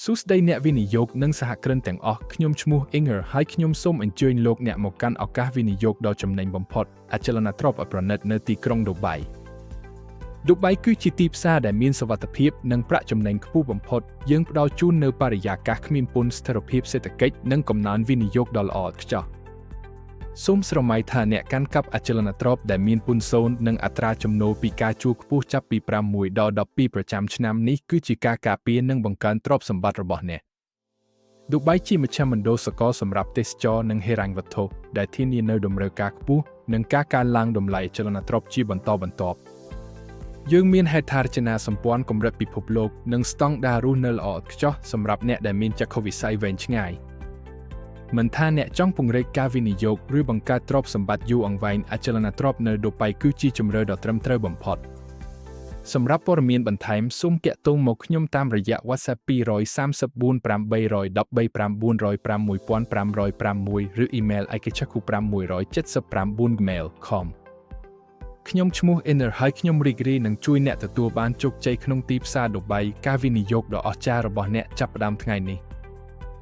សួស្តីអ្នកវិនិយោគនិងសហគ្រិនទាំងអស់ខ្ញុំឈ្មោះ Inger ហើយខ្ញុំសូមអញ្ជើញលោកអ្នកមកកាន់ឱកាសវិនិយោគដ៏ចំណេញបំផុតអចលនទ្រព្យប្រណិតនៅទីក្រុងឌូបៃគឺជាទីផ្សារដែលមានសុវត្ថិភាពនិងប្រាក់ចំណេញខ្ពស់បំផុតយើងផ្ដល់ជូននូវបរិយាកាសគ្មានពន្ធស្ថិរភាពសេដ្ឋកិច្ចនិងកំណើនវិនិយោគដ៏ល្អឥតខ្ចោះសូមស្រមៃថាអ្នកកាន់កាប់អចលនទ្រព្យដែលមានពន្ធ0និងអត្រាចំណូលពីការជួលខ្ពស់ចាប់ពី6ដល់12%ប្រចាំឆ្នាំនេះគឺជាការការពារនិងបង្កើនទ្រព្យសម្បត្តិរបស់អ្នកឌូបៃជាមជ្ឈមណ្ឌលសកលសម្រាប់ទេសចរណ៍និងហិរញ្ញវត្ថុដែលធានានូវតម្រូវការខ្ពស់និងការកើនឡើងតម្លៃអចលនទ្រព្យជាបន្តបន្ទាប់យើងមានហេដ្ឋារចនាសម្ព័ន្ធកម្រិតពិភពលោកនិងស្តង់ដាររស់នៅល្អឥតខ្ចោះសម្រាប់អ្នកដែលមានចក្ខុវិស័យវែងឆ្ងាយមិនថាអ្នកចង់ពង្រីកការវិនិយោគឬបង្កើតទ្រព្យសម្បត្តិយូរអង្វែងអចលនទ្រព្យនៅឌូបៃគឺជាជម្រើសដ៏ត្រឹមត្រូវបំផុតសម្រាប់ព័ត៌មានបន្ថែមសូមទាក់ទងមកខ្ញុំតាមរយៈ WhatsApp 234 813 905 ឬ email ikechakku579gmail.com ខ្ញុំឈ្មោះ Inger ហើយខ្ញុំរីករាយនឹងជួយអ្នកទទួលបានជោគជ័យក្នុងទីផ្សារឌូបៃការវិនិយោគដ៏អស្ចារ្យរបស់អ្នកចាប់ផ្ដើមថ្ងៃនេះ